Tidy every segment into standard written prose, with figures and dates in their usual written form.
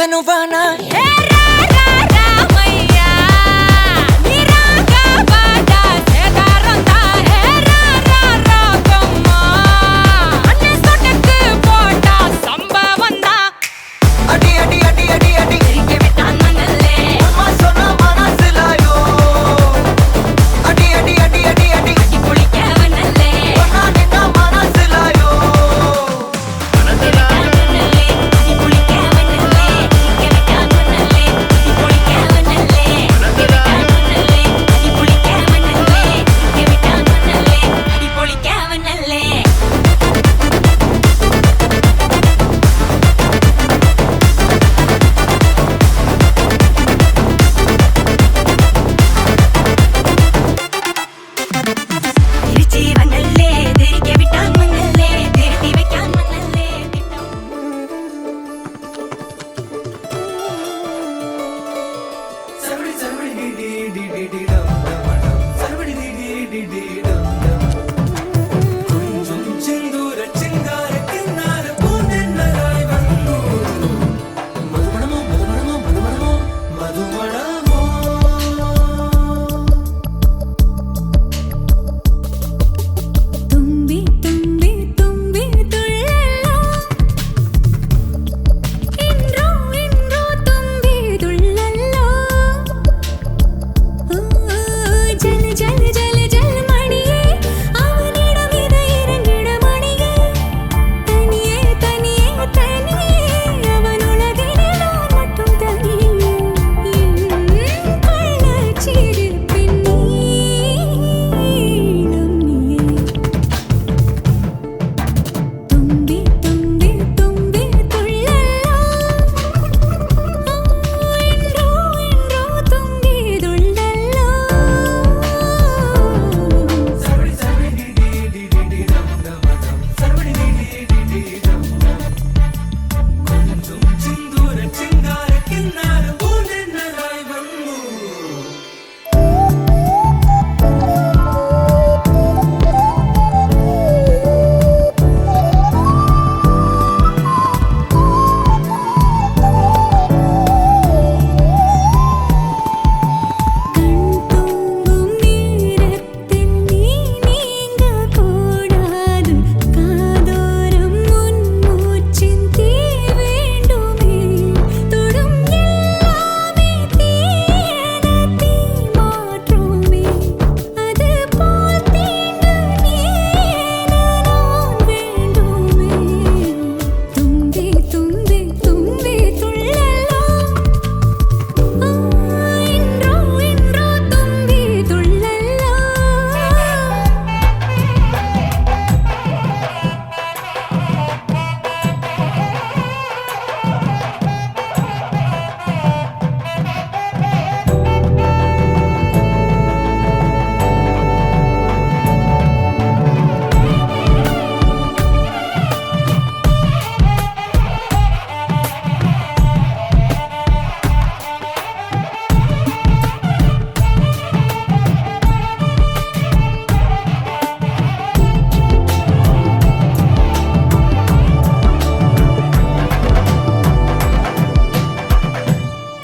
தனுவானா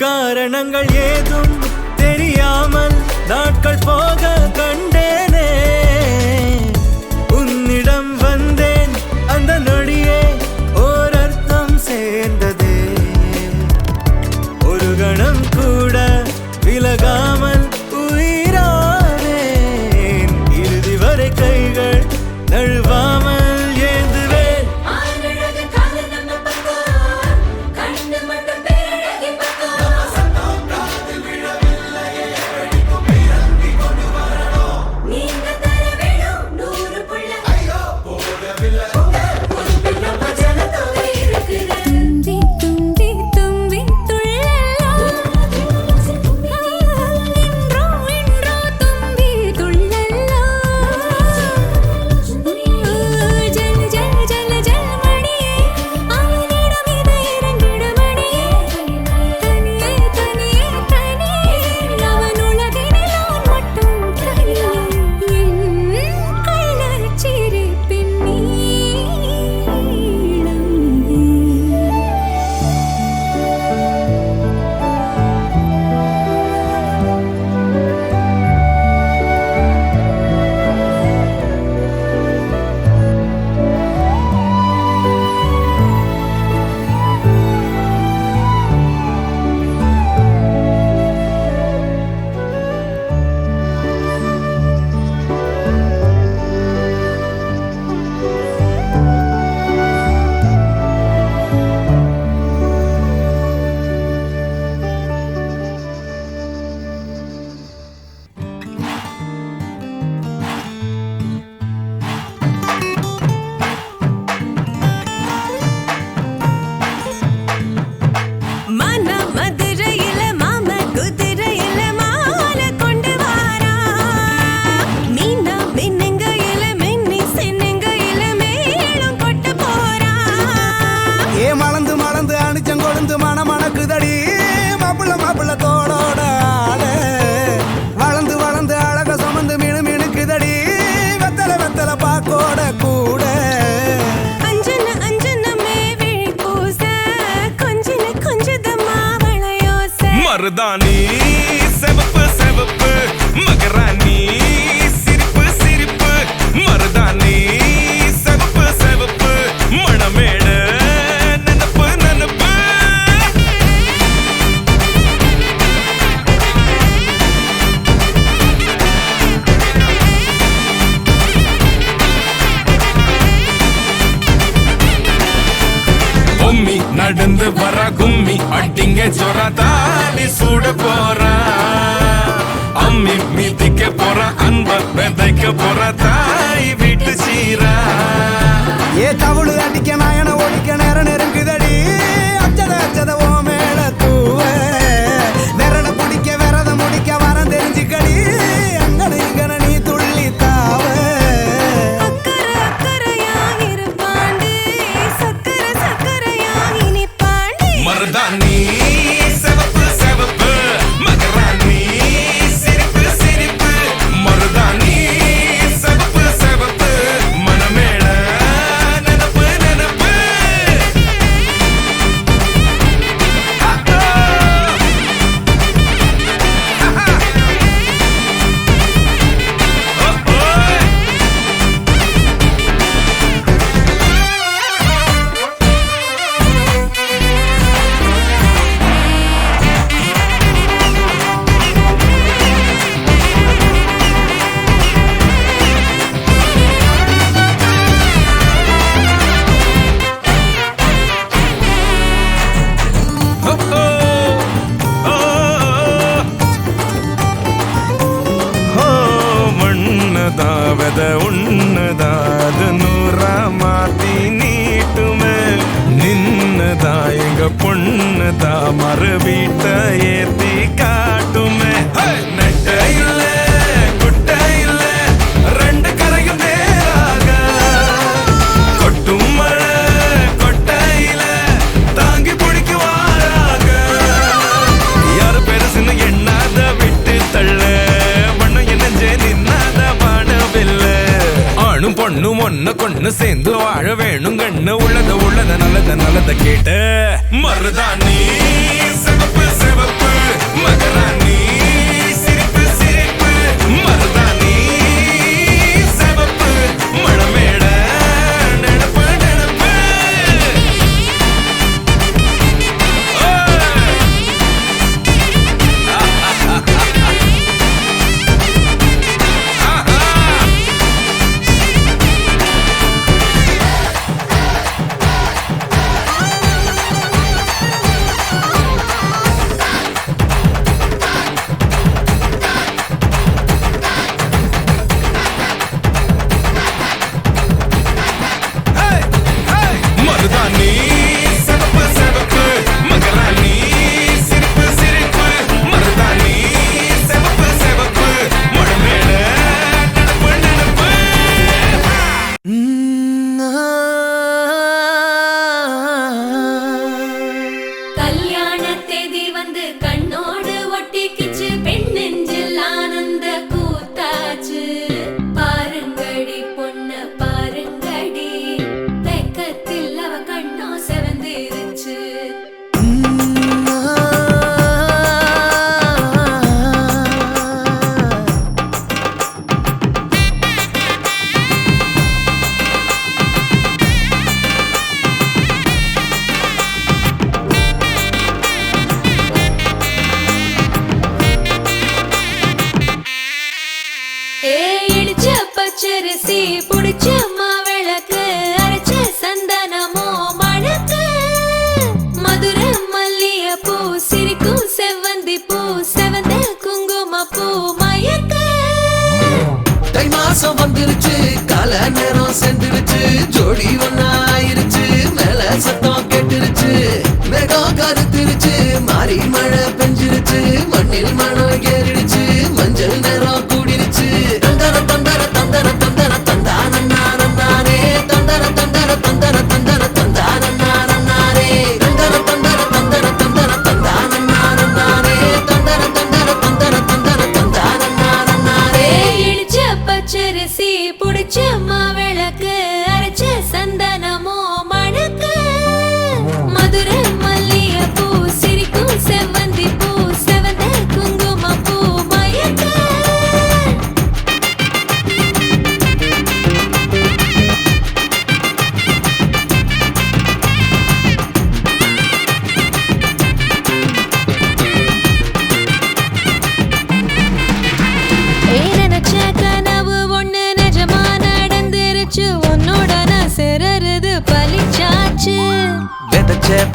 காரணங்கள் ஏதும் தெரியாமல் நாட்கள் போக கண்டேனே உன்னிடம் வந்தேன் அந்த நொடியே ஓர் அர்த்தம் சேர்ந்ததே ஒரு கணம் கூட விலகாமல் உயிரானேன் இறுதி வரை கைகள் நழுவாமல் வந்து மணக்குதடி மாப்பிள்ள மாப்பிள்ள தோளோட ஆள வளர்ந்து வளர்ந்து அழக சுமந்து மினுக்குதடி வெத்தலை வெத்தலை பாக்கோட கூட மருதாணி செவப்பு செவப்பு மகராணி சிரிப்பு சிரிப்பு மருதாணி செவப்பு செவப்பு மணமேட நனப்பு நனப்பு பொம்மி நடந்து வர கும்மி அட்டிங்க ஜொரதானி சூட போறா அம்மி மீதிக்க போற அன்ப விதைக்க போற தாய் வீட்டு சீரா ஏ தவுளு அடிக்க நாயன ஒடிக்க நேரம் நெருங்குதடி அச்சத அச்சத ஓ மேல தூவ விரட பிடிக்க விரத முடிக்க வரம் தெரிஞ்சுக்கடி அங்கன இங்கன நீ துள்ளி தாவ மருதாணி செவப்பு செவப்பு மகராணி சிரிப்பு சிரிப்பு மருதாணி செவப்பு செவப்பு மணமேள நனப்பு நனப்பு மண்ணதாவத உன்னதாது நூறா மாத்தி நீட்டுமே நின்னதா எங்க பொண்ணுதா மறு வீட்ட ஏத்தி காட்டுமே நெட்ட இல்ல குட்ட இல்ல ரெண்டு கரையும் நேராக கொட்டும் மழை கொட்டையில தாங்கி பிடிக்குவாராக யாரு பெருசுன்னு எண்ணாத விட்டு தள்ள ஆணும் பொண்ணும் ஒன்ன கொண்டு சேர்ந்து வாழ வேணும் கண்ணு உள்ளத நல்லத கேட்டு மருதாணி சிவப்பு சிவப்பு மகராணி சிரிப்பு சிரிப்பு மருதாணி சிவப்பு மணமேட நெனப்பு நெனப்பு மருதாணி செவப்பு செவப்பு மகராணி சிரிப்பு சிரிப்பு மருதாணி செவப்பு செவப்பு மணமேட நனப்பு நனப்பு கல்யாண தேதி வந்து கண்ணோடு ஒட்டிக்கிச்சு பெண் நெஞ்சில் ஆனந்த கூத்தாச்சு பாருங்கடி பொண்ண பாருங்கடி வெக்கத்தில் அவ கண்ணோ செவந்திருச்சு இடிச்ச பச்சரிசி புடிச்ச மாவிளக்கு அரைச்ச சந்தனமோ மணக்கு மதுர மல்லிய பூ சிரிக்கும் செவ்வந்தி பூ செவந்த குங்கும பூ மயக்க தை மாசம் வந்துருச்சு கால நேரம் சென்றுருச்சு ஜோடி ஒன்னாயிருச்சு மேல சத்தம் கேட்டுருச்சு மேகம் கருத்துருச்சு மாறி மழை பெஞ்சிருச்சு மண்ணில் மனம் ஏறிடுச்சு மஞ்சள் நேரம் கூடிருச்சு தந்தர தந்தர தந்தர தந்தர தந்தானே தந்தர தந்தர தந்தர தந்தர தந்தானே தந்தர தந்தர தந்தர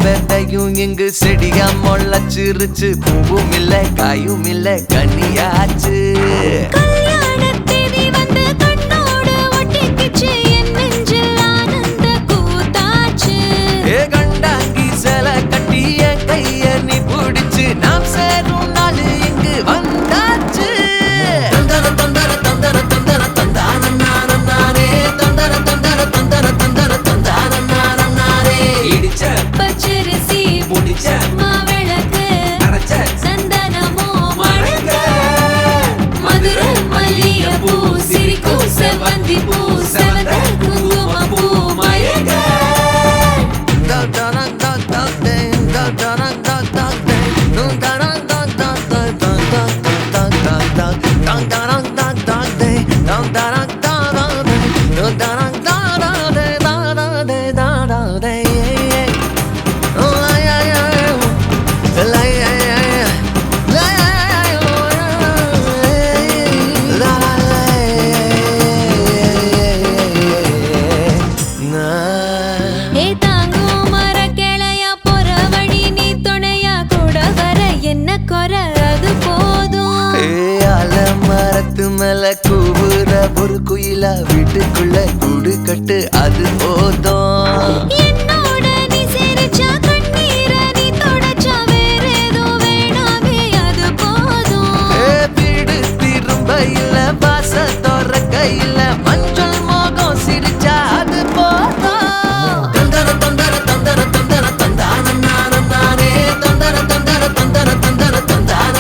பெதையும் இங்கு செடியா முளைச்சிருச்சு. பூவும் இல்ல காயும் இல்ல கனியாச்சு. கல்யாண தேதி வந்து கண்ணோடு ஒட்டிக்கிச்சு, என் நெஞ்சில் ஆனந்த கூத்தாச்சு. ஏ கண்டாங்கி சில கட்டி என் கைய நீ பிடிச்சு, நாம் சேரும் நாள் இங்கு வந்தாச்சு. தந்தர தந்தர தந்தர தந்தர தந்தான நானே, தந்தர தந்தர தந்தர தந்தர தந்தான நானே. இடிச்ச பச்சரிசி முடிச்ச மாவிளக்கு அரைச்ச சந்தனமோ மணக்க, மதுர மல்லிகைப்பூ சிரிக்கும் செவ்வந்தி பூ செவந்த குங்குமப்பூ மயக்க. ஏ தாங்கும் மரக்கிளையா போற வழி நீ துணையா கூட வர என்ன குறை அது போதும். மரத்து மேல கூவுற ஒரு குயிலா வீட்டுக்குள்ள கூடு கட்டு அது போதும். என்னோட நீ சிரிச்சா கண்ணீர நீ தொடச்சா வேற ஏதோ வேணாமே அது போதும். வீடு திரும்ப இல்ல பாச தோற கையில மஞ்சள் மோகம் சிரிச்சா அது போதும். தந்தர தந்தர தந்தர தந்தர தந்தான நானே, தந்தர தந்தர தந்தர தந்தர தந்தான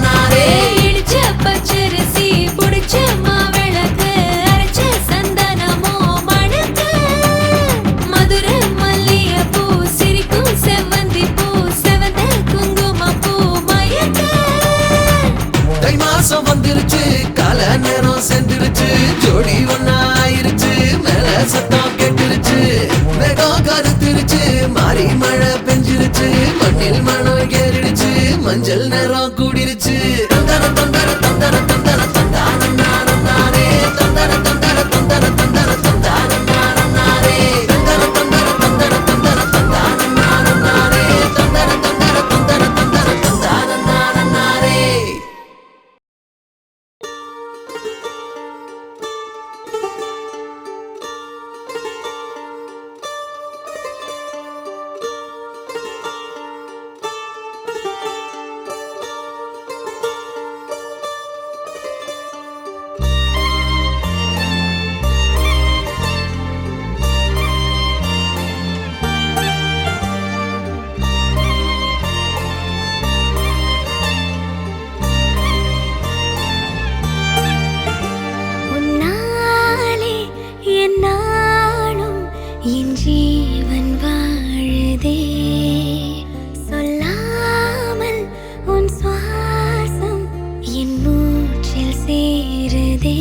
நானே. இடிச்ச பச்சரிசி புடிச்ச மாவிளக்கு அரைச்ச சந்தனமோ மணக்க, மதுர மல்லிகைப்பூ சிரிக்கும் செவ்வந்தி பூ செவந்த குங்குமப்பூ மயக்க. தை மாசம் வந்துருச்சு, கால நேரம் சென்றுருச்சு, ஜோடி ஒன்னா ஆயிருச்சு, மேல சத்தம் கேட்டுருச்சு, மேகம் கருத்துருச்சு, மாறி மழை பெஞ்சிருச்சு, மண்ணில் மனம் ஏறிடுச்சு, மஞ்சள் நேரம் கூடிருச்சு. தந்தர தந்தர தந்தர தந்தர தந்தான நானே, தந்தர தந்தர தந்தர தந்தர தந்தான நானே, தந்தர தந்தர தந்தர தந்தர தந்தான நானே, தந்தர தந்தர தந்தர தந்தர தந்தான நானே. உன்னாலே என்னாலும் என் ஜீவன் வாழுதே, சொல்லாமல் உன் சுவாசம் என் மூச்சில் சேருதே.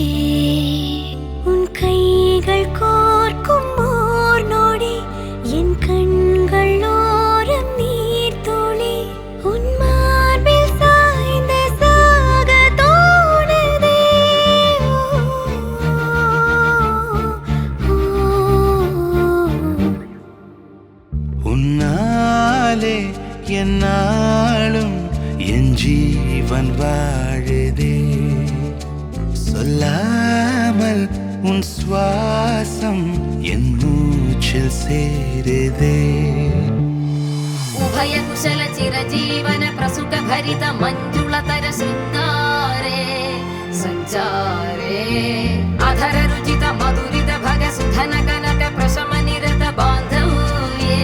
உன் கைகள் கோர்க்கும் ஓர் நொடி என் கண்கள் ஓரம் நீர் துளி, உன் மார்பில் சாய்ந்த சாக தோணுதே. உன்னாலே என்னாலும் என் ஜீவன் வாழுதே, சொல்லாமல் உன் சுவாசம் என் மூச்சில் சேருதே. उभय कुशल चिरजीवन प्रसुख भरित मंजुलतर शृंगारे संचारे अधर रुचित मधुरित भग सुधन कनक प्रशम निरत बांधव्ये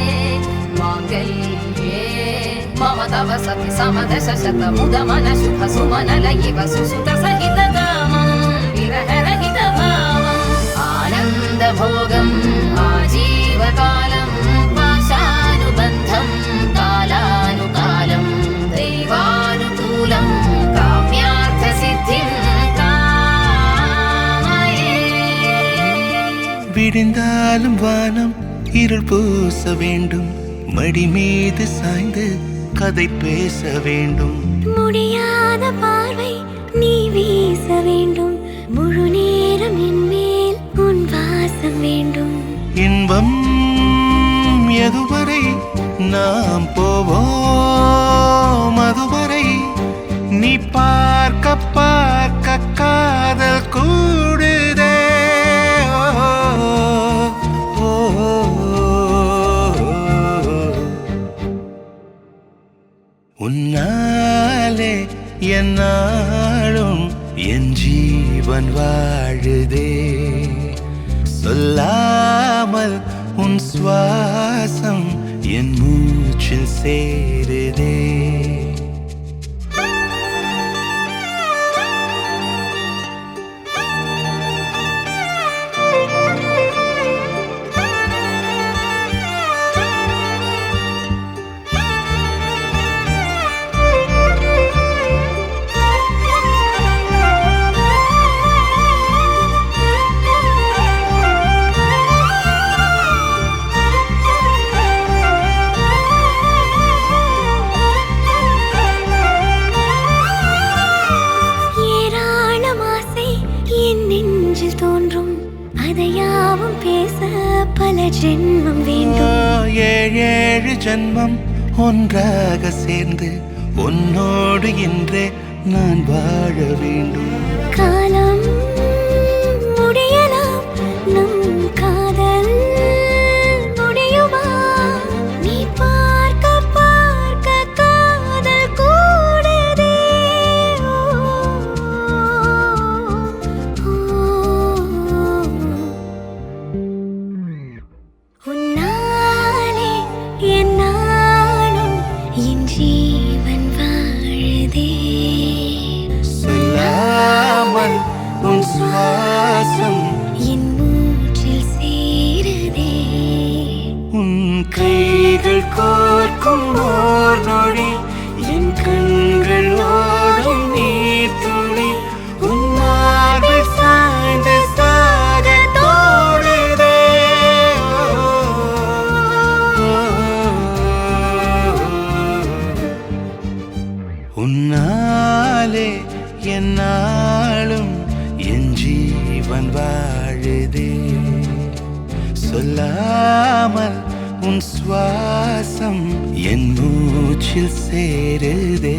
मांगल्ये मम तव सति समदश शत मुद मन शुभ सुमन लयिव सुसुत सहित कामं विरह रहित भावम् आनंद भोगम् आजीवकालम् पाशानुबन्धम् कालानुकालं दैवानुकूलं काम्यार्थ सिद्धिं कामये. விடிந்தாலும் வானம் இருள் பூச வேண்டும், மடி மீது சாய்ந்து கதை பேச வேண்டும். முடியாத பார்வை நீ வீச வேண்டும், முழு நேரம் என் மேல் உன் வாசம் வேண்டும். இன்பம் எதுவரை நாம் போவோம் அதுவரை நீ பார்க்க பார்க்க காதல் கூடுதே ஓ, ஓ, உன்னாலே என்னாலும் என் ஜீவன் வாழுதே சொல்லாமல் உன் சுவாசம் என் மூச்சில் சேருதே ஜென்மம் வேண்டும் ஏழு ஜென்மம் ஒன்றாக சேர்ந்து உன்னோடு இன்றே நான் வாழ வேண்டும் காலம் முடியலாம் நம் காதல் முடியுமா நீ பார்க்க பார்க்க காதல் கூடுதே உன்னாலே என்னாலும் என் ஜீவன் வாழுதே சொல்லாமல் உன் சுவாசம் என் மூச்சில் சேருதே உன் கைகள் கோர்க்கும் ஓர் நொடி என் கண்கள் ஓடும் நீர் துளி உன் மார்பில் சாய்ந்து சாக தோடுதே உன்னாலே என்னாலும் என் ஜீவன் வாழுதே சொல்லாமல் உன் சுவாசம் என் மூச்சில் சேருதே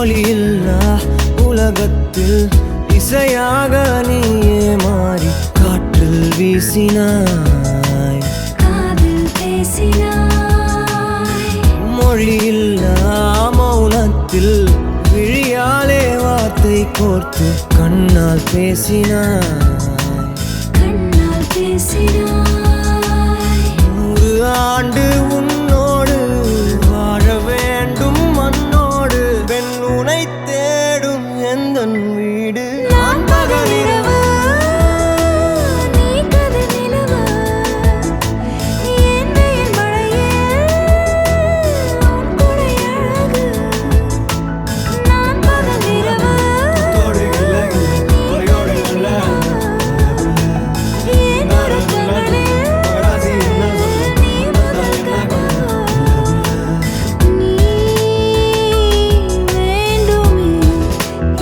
மொழியில்லா உலகத்தில் இசையாக நீயே மாறி காற்றில் வீசினாய், காதில் பேசினாய். மொழியில்லா மௌனத்தில் விழியாலே வார்த்தை கோர்த்து கண்ணால் பேசினாய், கண்ணால் பேசினாய். 100 ஆண்டு உன்னோடு வாழ வேண்டும் மண்ணோடு பெண் உனை தேடும் எந்தன் வீடு. நான் பகலிரவு, நீ கதிர் நிலவு. என் வெயில் மழையில் உன் கொடை அழகு. நான் பகலிரவு, என் உறக்கங்களில் நீ முதல் கனவு. நீ வேண்டுமே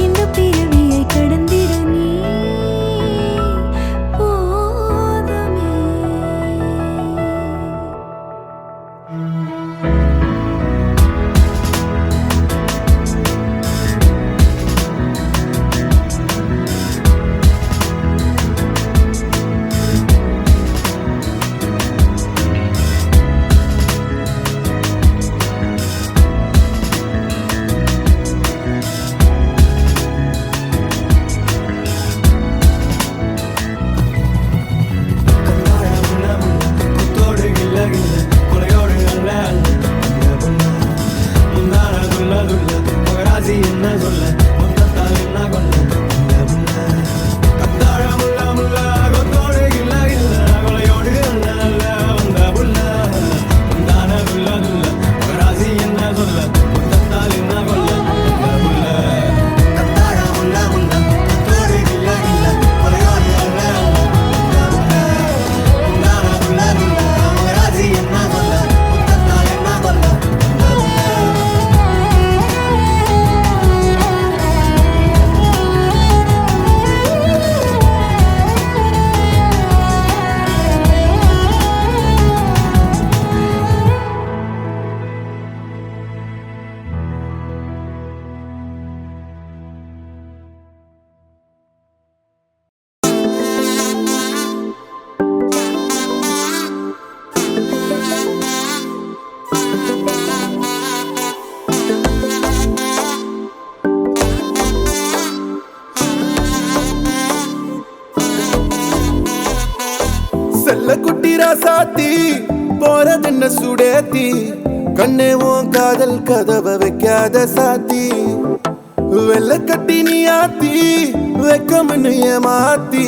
இந்த பிறவியை கடந்திட நீ போதுமே. செல்ல குட்டி ராசாத்தி போறதென்ன சுடேத்தி கண்ணே உன் காதல் கதவை வைக்காத சாத்தி வெள்ள கட்டி நீ ஆத்தி வெக்கம்னு ஏமாத்தி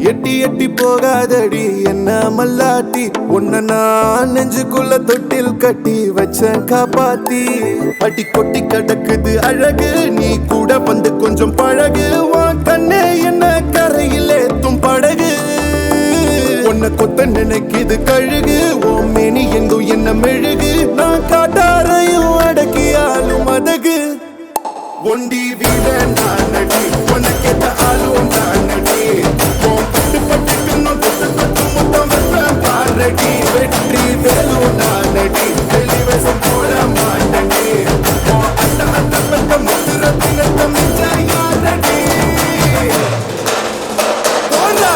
எட்டி எட்டி போகாதடி என்ன மல்லாட்டி உன்ன நான் நெஞ்சுக்குள்ள தொட்டில் கட்டி வச்சேன் காப்பாத்தி அடி கொட்டி கிடக்குது அழகு நீ கூட வந்து கொஞ்சம் பழகு உன் கண்ணே என்ன கரையில் ஏத்தும் படகு உன்னை கொத்த நினைக்குது கழுகு ஓம் மேனி எங்கும் என்ன மெழுகு நான் காட்டாரையும் அடக்கியாலும் அதகு ஒண்டி வீட நானடி உனக்கேத்த ஆளும் நானடி பட்டு பட்டுக்கு தொட்டு மொத்தம் வெப்பம் பாரடி வெற்றி வேலும் நானடி வெளிவசம் போட மாட்டடி அந்த அந்த பட்ட முத்துரத்தினத்த மிச்ச யாரடி போடா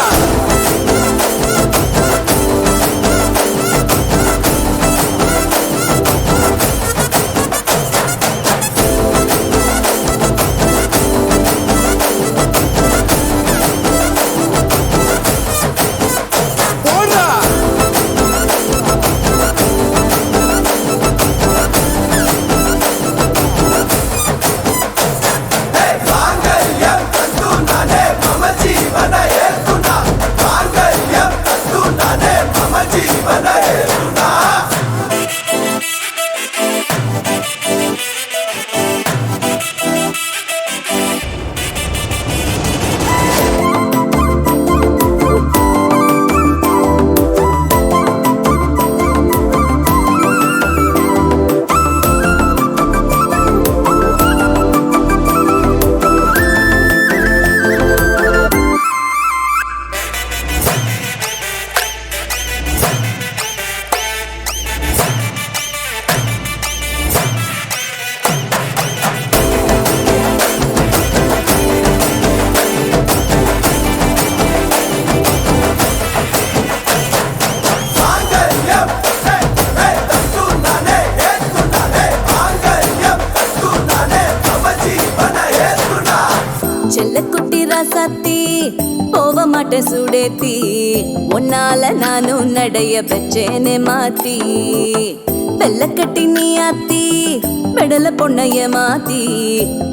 போட்ட சுடேத்தி உன்னால நானும் நடைய பெற்றேனே மாத்தி வெள்ளக்கட்டி நீ ஆத்தி பெடல பொண்ணைய மாத்தி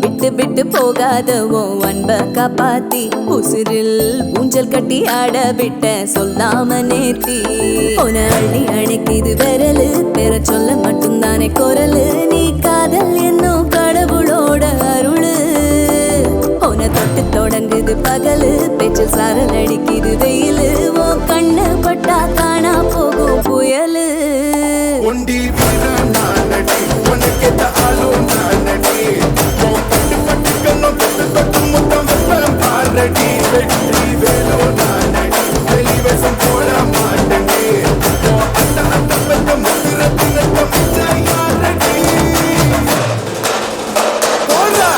விட்டு விட்டு போகாத உன் அன்ப காப்பாத்தி உசிரில் ஊஞ்சல் கட்டி ஆட விட்ட சொல்லாம நேத்தி உன அள்ளி அணைக்குது விரலு பெற சொல்ல மட்டும்தானே குரலு நீ காதல் என்னும் கடவுளோட அருளு உன தொட்டு தொடங்குது பகலு பேச்சு சாரல் அடிக்குது வெயிலு உன் கண்ணு பட்டா காணா போகும் புயலு ஒண்டி வீரன் நானடி உனக்கேத்த ஆளும் நானடி உன் பட்டு பட்டு கண்ணும் தொட்டு தொட்டு முத்தம் வெப்பம் பாரடி வெற்றி வேலோ நானடி வெளிவேசம் போட மாட்டடி உன் அந்த அந்த பெத்த முத்திரத்தினத்த மிச்ச யாரடி போடா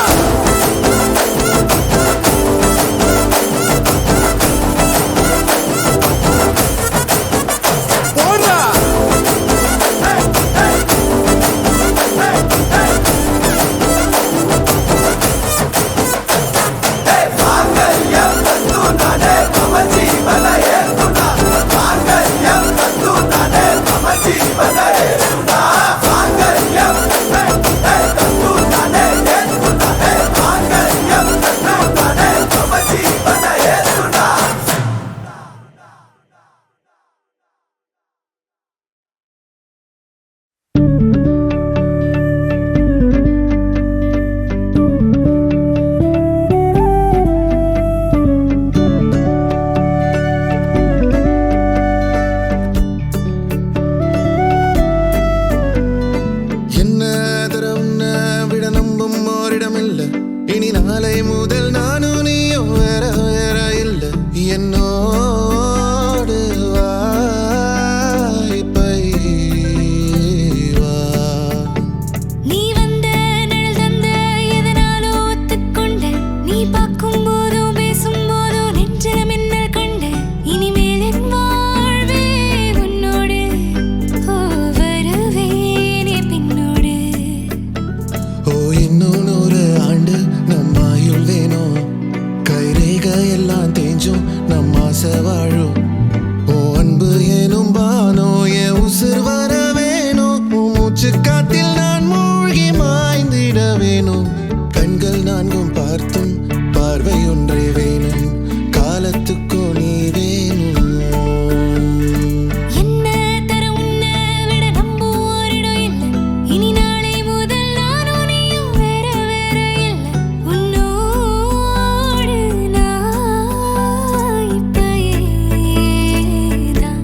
போடா இனி நாளை முதல் நானும் நீயும் வேற வேற இல்ல என்னோடு வாய்ப்பை வா நீ வந்த நிழல் தந்த எதனாலோ ஒத்துக்கொண்ட நீ பார்க்கும் போதோ பேசும் போதோ நெஞ்சில மின்னல் கண்ட இனிமேல் என் வாழ்வே உன்னோடு வருவேனே பின்னோடு ஓ இன்னும் 100 ஆண்டு நம்ம ஆயுள் வேணும் கைரேக எல்லாம் தேஞ்சும் நம்ம ஆசை வாழும் ஓ அன்பு ஏனும் பானோ என் உசுர் வர வேணும் உன் மூச்சு காத்தில் நான் மூழ்கி மாய்ந்திட வேணும் கண்கள் நான்கும் பார்த்தும் பார்வை ஒன்றே வேணும் காலத்துக்கும் நீ வேணும் என்ன தர உன்னை விட நம்ப ஓரிடம் இல்லை இனி நாளை முதல் நானும் நீயும் வேற வேற இல்லை உன்னோடு நான் இப்பயேதான்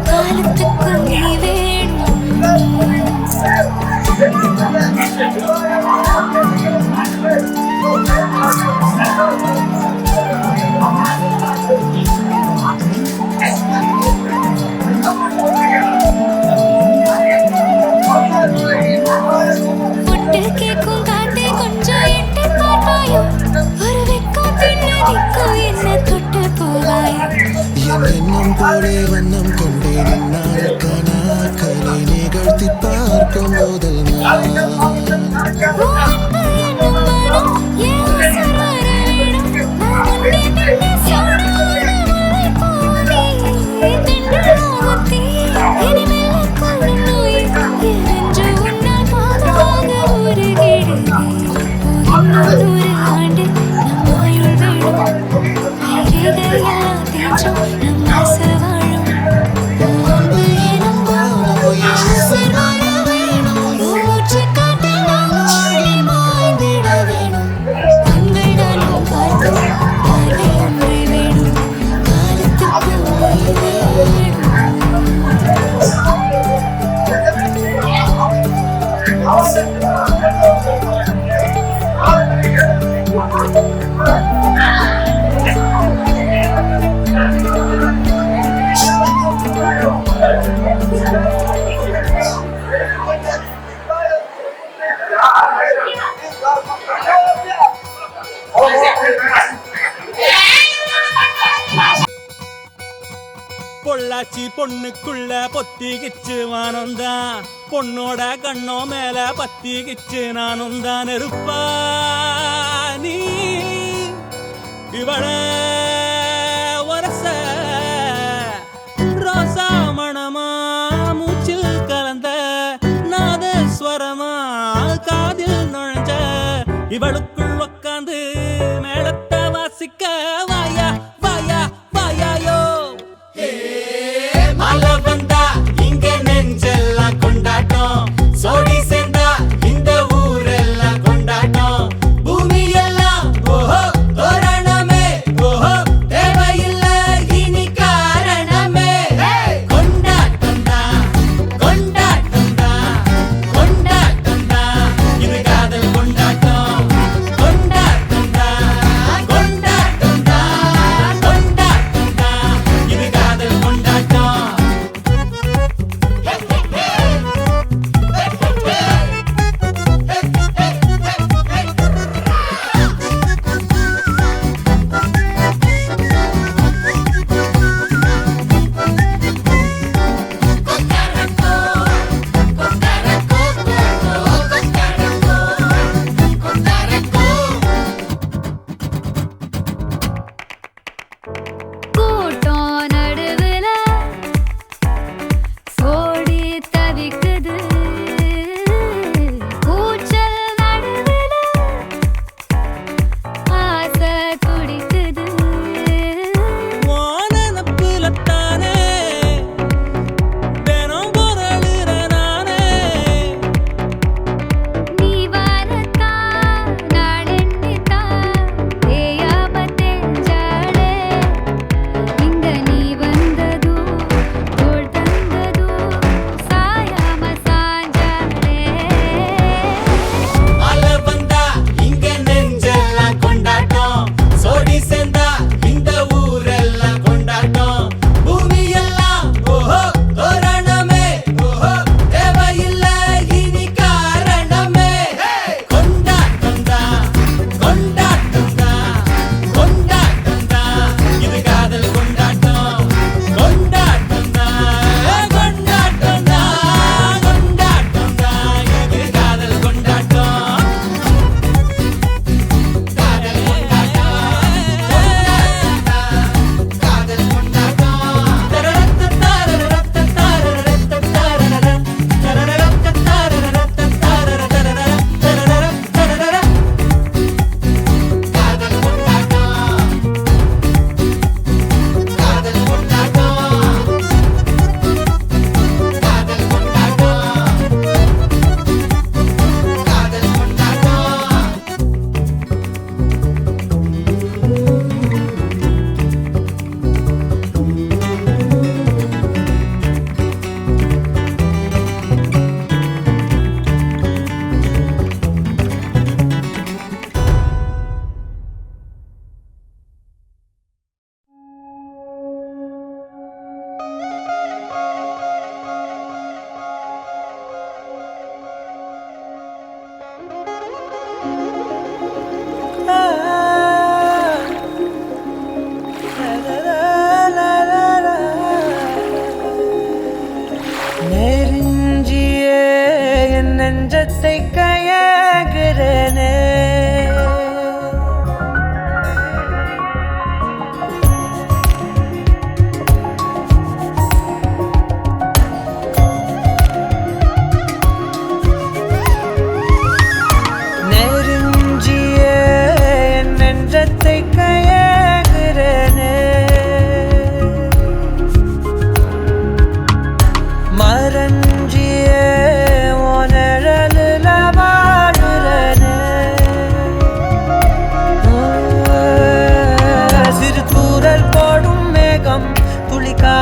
காலத்துக்கு நீ வேணும் பொட்டு கேக்கும் காத்தே கொஞ்சம் எட்டு பார்ப்பாயோ ஒரு வெக்கம் தின்னதிக்கோ என்ன தொட்டு போவாயோ என் எண்ணம் போலே வண்ணம் கொண்டே நின்னால் கனாக்களை நிகழ்த்தி பார்க்கும் முதல் நாள் உன் அன்பு என்னும் மனம் ஏன் உசுர் வர வேணும் நான் உன்னை நின்று சொல்லாத மழை போலே திண்டு நோகத்தே இனி மெல்ல கொள்ளும் நோய் எரிஞ்சு உன்னால் பாதாக உருகிடுதே இன்னொரு ஆண்டு நம் ஆயுள் வேணும் கைரேகையெல்லாம் தேய்ச்சும் நம் ஆசை வாழும் உன் அன்பு எனும் மனம் ஏன் உசுர் வர வேணும் உன் மூச்சு காற்றில் நான் ஓடி மாய்ந்திட வேணும் கண்கள் நானும் பார்க்கும் பார்வை ஒன்றே வேணும் காலத்துக்கு ஓய்வே வேணும் பொள்ளாச்சி பொண்ணுக்குள்ள பொத்திக்கிச்சு வானந்தான் பொண்ணோட கண்ணோ மேல பத்திக்கிச்சு நானும் தான் இருப்பா நீ இவள வரச ரோசா மணமா மூச்சில் கலந்த நாதஸ்வரமா காதில் நுழைஞ்ச இவளுக்குள் உக்காந்து மேளத்தை வாசிக்க வாயா வாயா வாயாயோ மழை வந்தா இங்க நெஞ்செல்லாம் கொண்டாட்டம் சோடி சேர்ந்தா இந்த ஊரெல்லாம் கொண்டாட்டம் பூமி எல்லாம் ஓஹோ தோரணமே ஓஹோ தேவையில்ல இனி காரணமே கொண்டாட்டம் தான் கொண்டாட்டம் தான் கொண்டாட்டம் தான் இது காதல் கொண்டாட்டம் நெஞ்சத்தை கையாகிறனே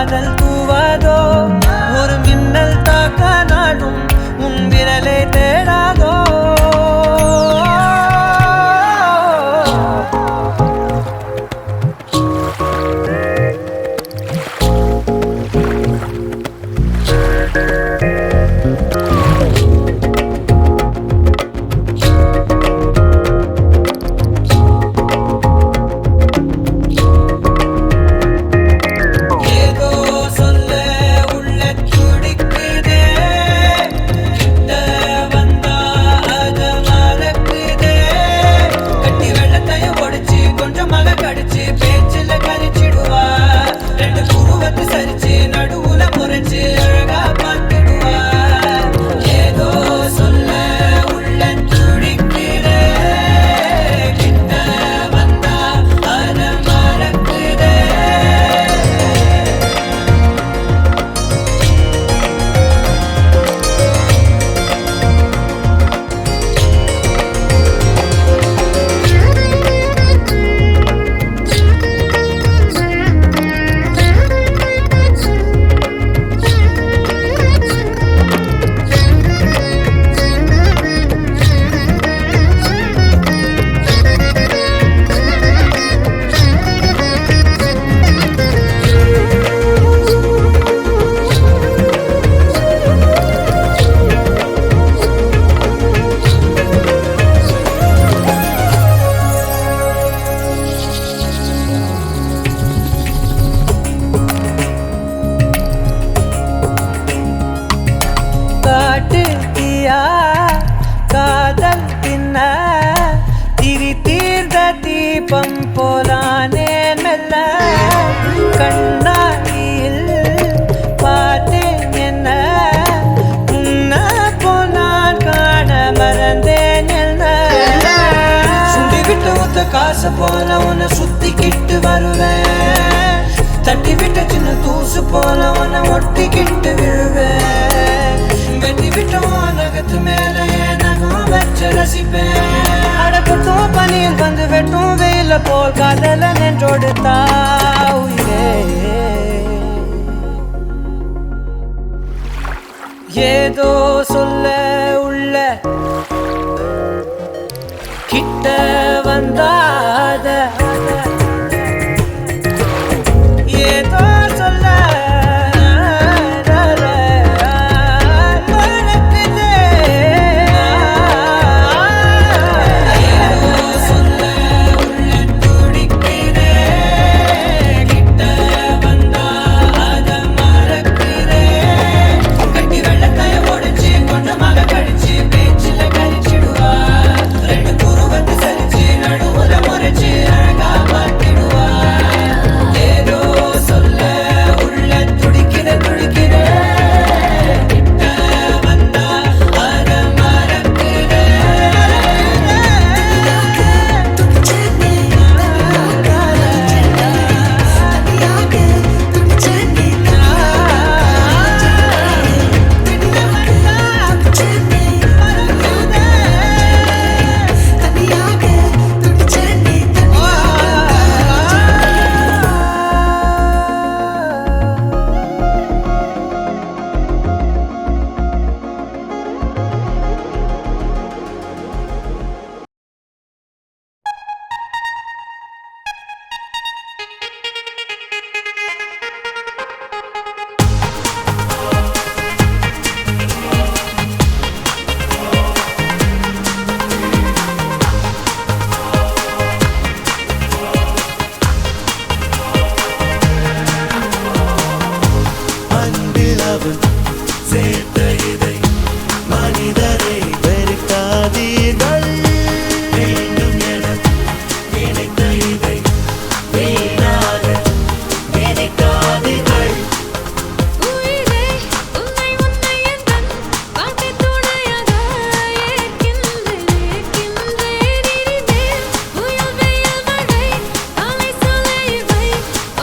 காதல் தூவாதோ ஒரு மின்னல் தாக்க நாடும் உன் விரலை தேடாதோ காதல் பின்ன திரி தீர்ந்த தீபம் போலானே மெல்ல கண்ணாடியில் பார்த்தேன் என்ன உன்ன போனான் காண மறந்தேன் என்ன சுண்டி விட்டு ஒத்த காசு போல உன்னை சுத்திக்கிட்டு வருவேன் தட்டி விட்ட சின்ன தூசு போல உன்னை ஒட்டிக்கிட்டு விழுவேன் வெட்டி விட்டோம் நகத்து மேலே நகம் வச்சு ரசிப்பேன் அடப்பட்டும் பனியில் வந்து வெட்டும் வெயில போல் காதல நின்றோடு தாவுயிரே ஏதோ சொல்ல உள்ள கிட்ட வந்தாத ஏதோ சொல்ல மனிதரை வெறுக்காதீர்கள். வேண்டும் என நினைத்த இதை வீணாக நினைக்காதீர்கள். உயிரே உன்னை உன்னை எந்தன் வாழ்க்கை துணையாக ஏற்கின்றேன் இனிமேல் புயல் வெயில் மழை அலை சொலை இவை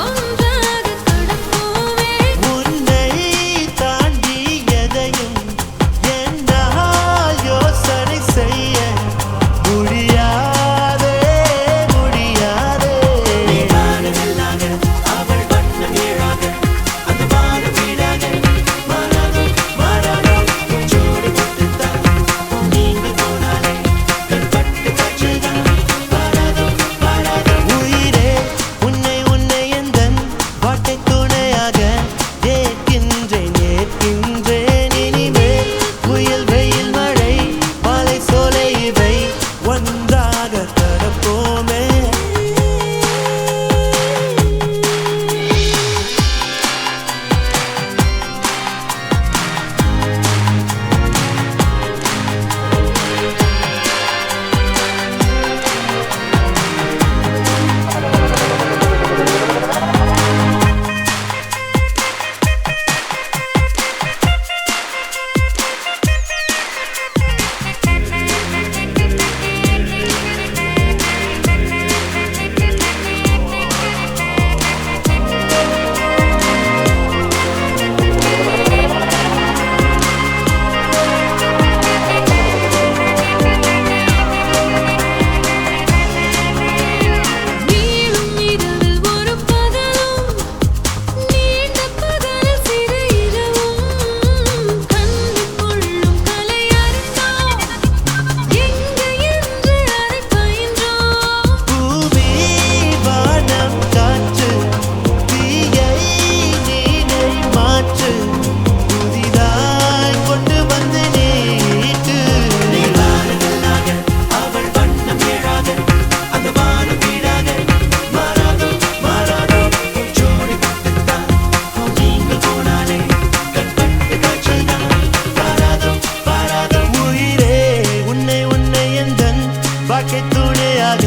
ஒன்றாக கடப்போமே. உன்னை தாண்டி எதையும் என்னால் யோசனை செய்ய முடியாதே முடியாதே. அவள் வண்ணம் ஏழாக அந்த வானம் வீடாக மாறாதோ மாறாதோ ஜோடி கொடுத்துத்தான் நீங்க போனாலே கண்பட்டு காற்றுதான் மாறாதோ மாறாதோ. உயிரே உன்னை உன்னை எந்தன் வாழ்க்கை துணையாக ஏற்கின்றேன் ஏற்கின்றேன் இனிமேல் புயல் வெயில் மழை மலை சோலை இவை ஒன்றாக கடப்போமே. நீளும் இரவில் ஒரு பகலும் நீண்ட பகலில் சிறு இரவும் கண்டு கொள்ளும் கலை அறிந்தோம் எங்கு என்று அதை பயின்றோம். பூமி வானம் காற்று தீயை நீனை மாற்று புதிதாய் கொண்டு வந்து நீட்டு. அவள் வண்ணம் ஏழாக அந்த வானம் வீடாக மாறாதோ மாறாதோ ஜோடி கொடுத்துத்தான் நீங்க போனாலே கண்பட்டு காற்றுதான் மாறாதோ மாறாதோ. உயிரே உன்னை உன்னை எந்தன் வாழ்க்கை துணையாக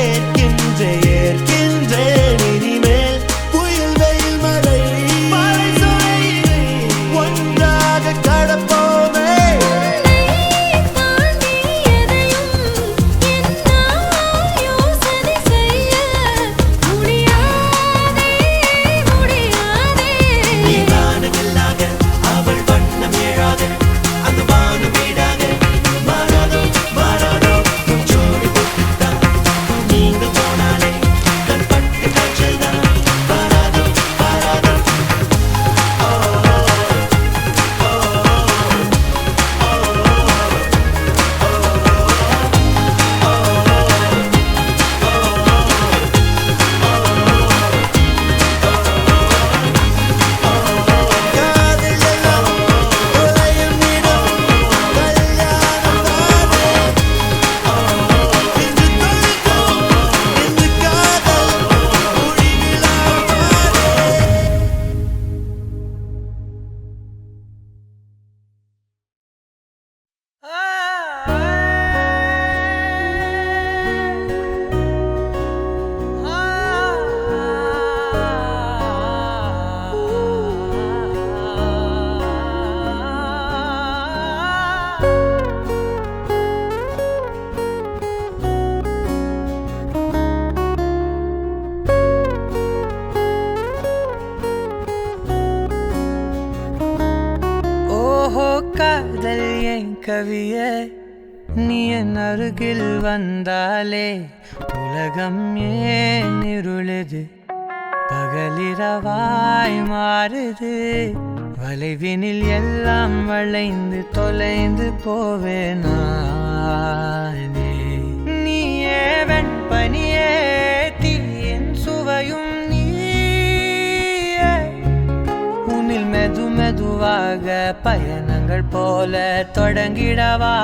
ஏற்கின்றேன் ஏற்கின்றேன் இனிமேல் புயல் வெயில் மழை மலை சோலை ஒன்றாக கடப்போமே. தாண்டி எதையும் என்னால் யோசனை செய்ய முடியாதே முடியாதே. வானவில்லாக அவள் வண்ணம் ஏழாக அந்த வானம் வீடாக மாறாதோ மாறாதோ ஜோடி கொடுத்துத்தான் நீங்க போனாலே கண்பட்டு காற்றுதான் மாறாதோ மாறாதோ. காதல் எல்லாம் தொலையும் இடம் கல்யாணம் தானே. இன்று தொலைக்கும் இன்று காதல் முடிவிலாமானே. ஓஹோ காதல் என் கவியே நீ என் அருகில் வந்தாலே உலகம் ஏன் இருளுது பகலிரவாய் மாறுது வளைவினில் எல்லாம் வளைந்து தொலைந்து போவேனே. நீயே வெண்பனியே தீயின் சுவையும் நீயே உன்னில் மெது மெதுவாக பயணங்கள் போல தொடங்கிடவா.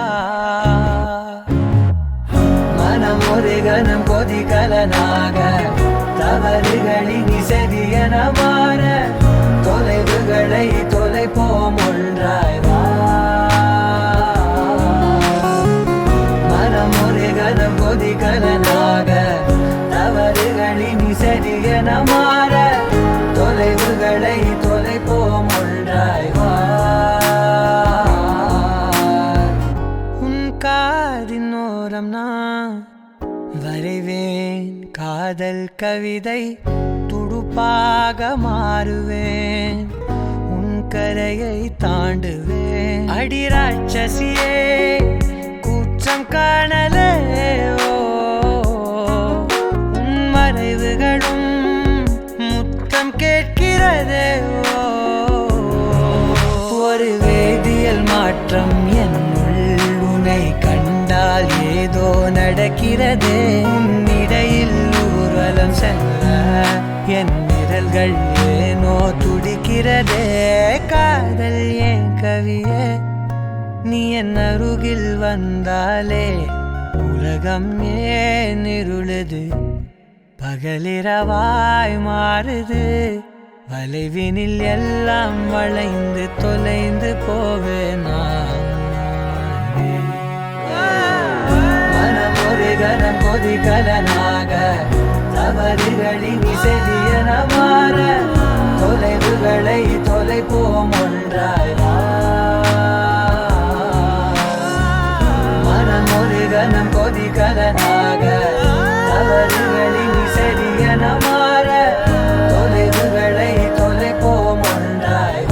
மனம் ஒரு கணம் கொதிகலனாக தவறுகளின் செதியன மாற, தொலைவுகளை தொலைப்போம் ஒன்றாய் வா. கவிதை துடுப்பாக மாறுவேன் உன் கரையை தாண்டுவேன் அடி ராட்சசியே கூச்சம் காணலே உன் மறைவுகளும் முத்தம் கேட்கிறதே ஒரு வேதியியல் மாற்றம் என்னுள் உன்னை கண்டால் ஏதோ நடக்கிறதே இடையில் ஊர்வலம் செல்ல என் விரல்கள் ஏனோ துடிக்கிறதே காதல் ஏன் கவியே நீ என் அருகில் வந்தாலே உலகம் ஏன் இருளுது பகலிரவாய் மாறுது வளைவினில் எல்லாம் வளைந்து தொலைந்து போவேனா மனம் ஒரு கணம் கொதிகலனாக தவறுகளின் இசையன மாற தொலைவுகளை தொலைப்போம் ஒன்றாய் மனம் ஒரு கணம் கொதிகலனாக தவறுகளின் இசையன மாற தொலைவுகளை தொலைப்போம் ஒன்றாய்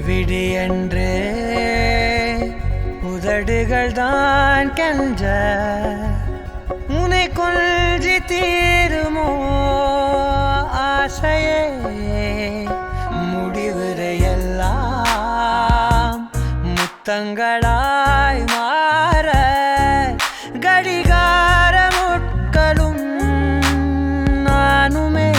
விடு என்று உதடுகள் தான் கென்ற உன்னை கொஞ்சி தீருமோ ஆசையே முடிவுரையெல்லாம் முத்தங்களாய் மாற கடிகார முட்களும் நானுமே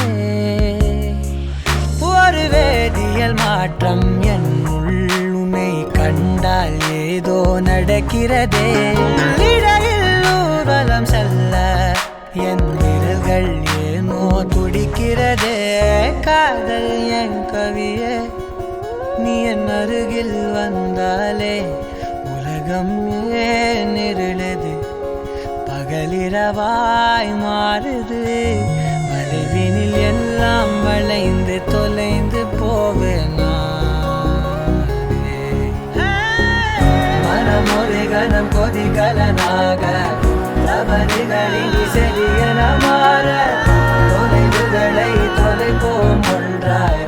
ஒரு வேதியியல் மாற்றம் என்னுள்ளே கண்டால் ஏதோ நடக்கிறதே இடையில் ஊர்வலம் செல்ல என் விரல்கள் ஏனோ துடிக்கிறதே காதல் என் கவியே நீ என் அருகில் வந்தாலே உலகம் ஏன் இருளுது பகலிரவாய் மாறுது வளைவினில் எல்லாம் வளைந்து தொலைந்து போவேனா மனம் ஒரு கணம் கொதிகலனாக தவறுகளின் இசையன மாற தொலைவுகளை தொலைப்போம் ஒன்றாய்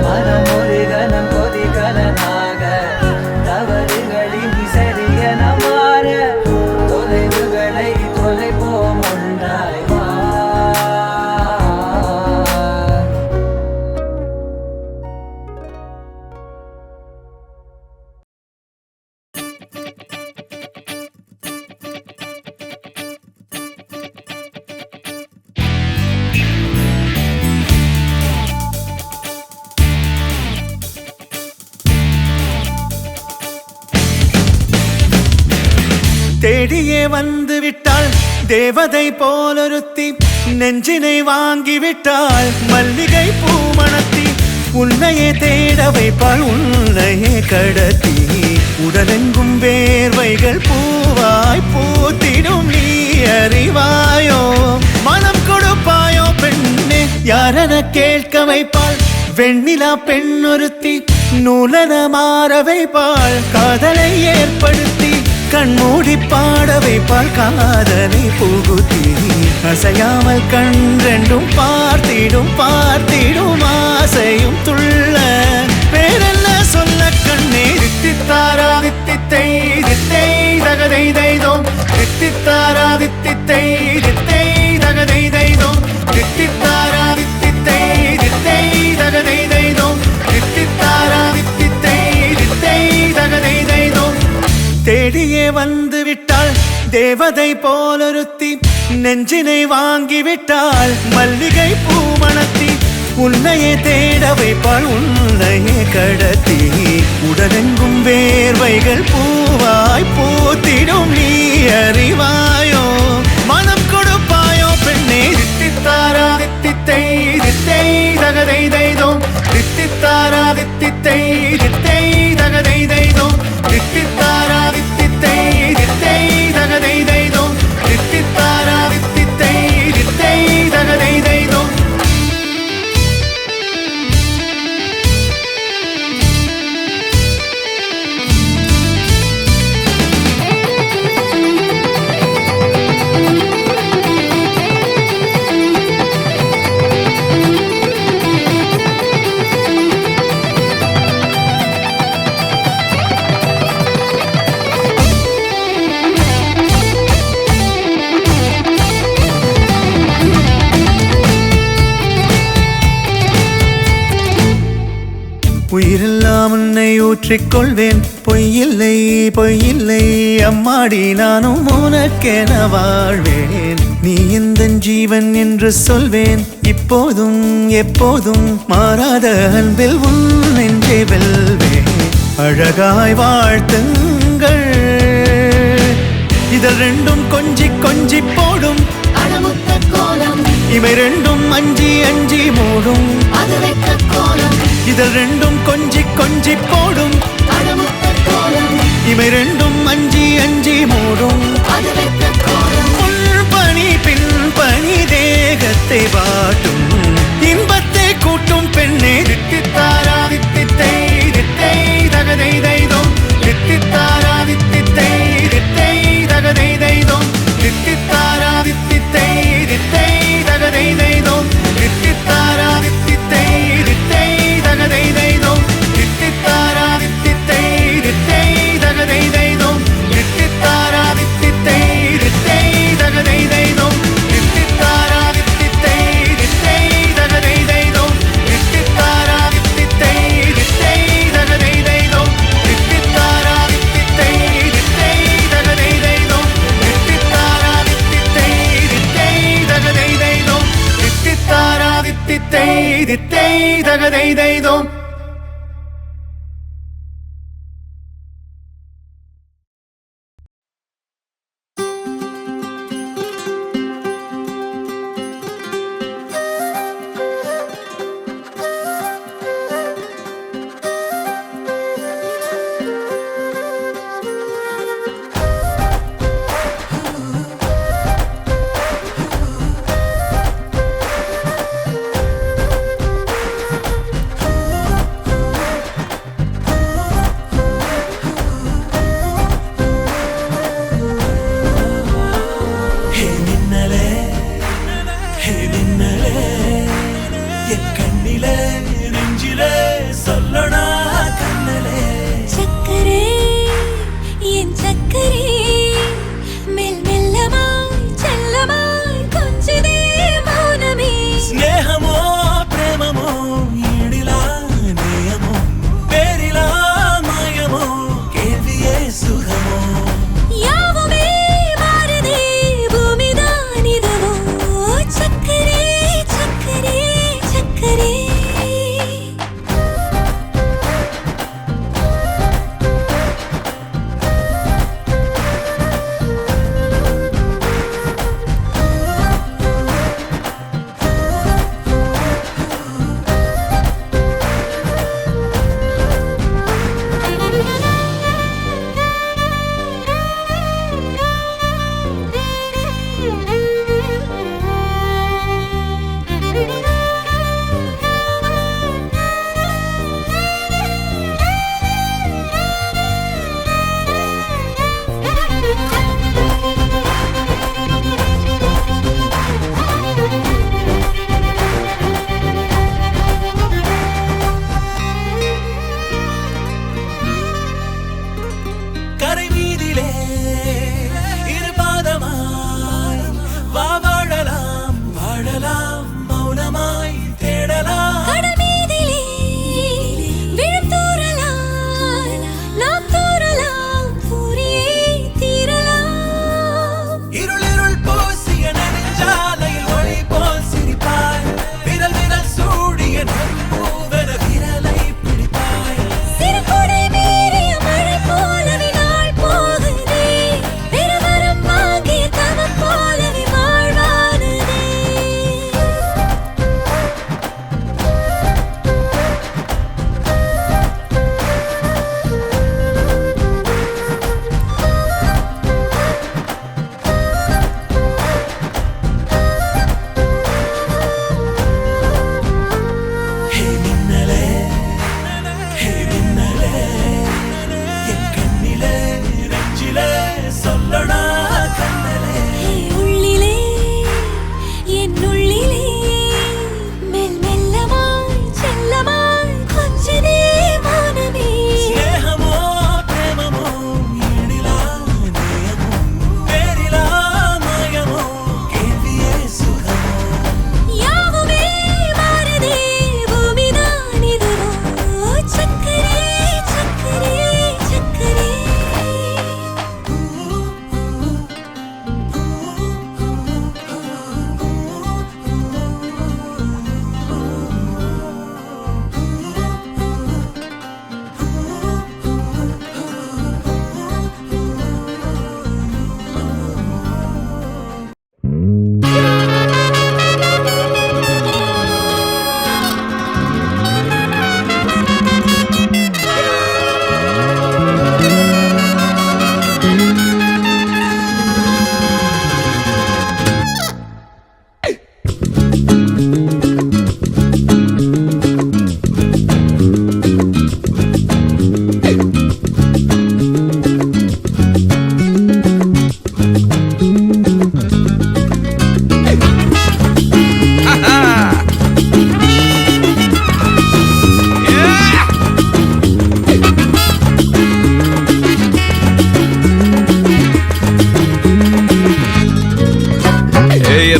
மனம் ஒரு கணம் கொதிகலனாக தவறுகளின் இசையன மாற தொலைவுகளை தொலைப்போம் ஒன்றாய் தேடியே வந்து விட்டாள் தேவதை போலொருத்தி நெஞ்சினை வாங்கி விட்டாள் மல்லிகை பூமணத்தி உன்னையே தேட வைப்பாள் உன்னையே கடத்தி உடலெங்கும் வேர்வைகள் பூவாய் பூத்திடும் நீ அறிவாயோ மனம் கொடுப்பாயோ பெண்ணே யாரென கேட்க வைப்பாள் வெண்ணிலா பெண்ணொருத்தி நூலன மாற வைப்பாள் காதலை ஏற்படுத்தி கண்மூடி பாட வைப்பாள் காதலை புகுத்தி அசையாமல் கண்ரெண்டும் பார்த்திடும் பார்த்திடும் ஆசையும் துள்ள பேரெல்ல சொல்ல கண்ணே தித்தித்தாரா தித்தித்தை தித்தை தகதை தைதோம் தித்தித்தாரா தித்தித்தை தித்தை தகதை தைதோம் தித்தித்தாரா தித்தித்தை தித்தை தகதை தைதோம் தித்தித்தாரா தித்தித்தை தித்தை தகதை தைதோம் தேடியே வந்து விட்டாள் தேவதை போலொருத்தி நெஞ்சினை வாங்கி விட்டாள் மல்லிகை பூமணத்தி உன்னையே தேட வைப்பாள் உன்னையே கடத்தி உடலெங்கும் வேர்வைகள் பூவாய் பூத்திடும் நீ அறிவாயோ மனம் கொடுப்பாயோ பெண்ணே தித்தித்தாரா தித்தித்தை தித்தை தகதை தைதோம் தித்தித்தாரா தித்தித்தை தித்தை தகதை தைதோம் தித்தித்தாரா தித்தித்தை தித்தை தகதை தைதோம் தித்தித்தாரா தித்தித்தை தித்தை தகதை தைதோம் உயிரெல்லாம் உன்னை ஊற்றிக்கொள்வேன் பொய்யில்லை பொய்யில்லை அம்மாடி நானும் உனக்கென வாழ்வேன் நீ இந்த ஜீவன் என்று சொல்வேன் இப்போதும் எப்போதும் மாறாத அன்பில் உன் நெஞ்சை வெல்வேன் அழகாய் வாழ்த்துங்கள் இதழ் ரெண்டும் கொஞ்சி கொஞ்சி போடும் அடமுத்த கோலம் இவை ரெண்டும் அஞ்சி அஞ்சி மூடும் அது வைத்த கோலம் இதழ் ரெண்டும் கொஞ்சி கொஞ்சி போடும் அடமுத்த கோலம் இவை ரெண்டும் அஞ்சி அஞ்சி மூடும் அது வைத்த கோலம் பணி பின் பணி தேகத்தை வாட்டும் இன்பத்தை கூட்டும் பெண்ணே தித்தித்தாரா தித்தித்தை தித்தை தகதை தைதோம் தித்தித்தாரா தித்தித்தை தித்தை தகதை தைதோம் தித்தித்தாரா தித்தித்தை தித்தை தகதை தைதோம் தித்தித்தாரா தித்தித்தை தித்தை தகதை தைதோம் தித்தித்தாரா தித்தித்தை தித்தை தகதை தைதோம் தித்தித்தாரா தித்தித்தை தித்தை தகதை தைதோம் தித்தித்தாரா தித்தித்தை தித்தை தகதை தைதோம் தித்தித்தாரா தித்தித்தை தித்தை தகதை தைதோம் தித்தித்தாரா தித்தித்தை தித்தை தகதை தைதோம் தித்தித்தாரா தித்தித்தை தித்தை தகதை தைதோம் தித்தித்தாரா தித்தித்தை தித்தை தகதை தைதோம்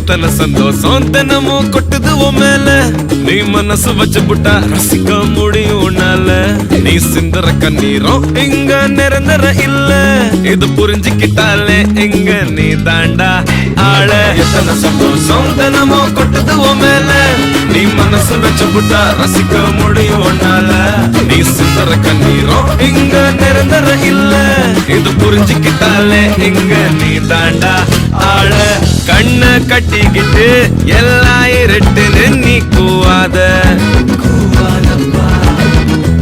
எத்தனை சந்தோஷம் தினமும் கொட்டுது உன் மேல நீ மனசு வச்சு புட்டா ரசிக்க முடியும் உன்னால நீ சிந்துற கண்ணீரும் இங்க நிரந்தர இல்ல இது புரிஞ்சுக்கிட்டாலே இங்க நீ தாண்டா ஆள எத்தனை சந்தோஷம் தினமும் கொட்டுது உன் மேல நீ மனசு வச்சு புட்டா ரசிக்க முடியும் உன்னால நீ சிந்துற கண்ணீரும் இங்க நிரந்தர இல்ல இது புரிஞ்சுக்கிட்டாலே இங்க நீ தாண்டா ஆள கண்ண கட்டிக்கிட்டு எல்லாம் இருட்டுன்னு நீ கூவாத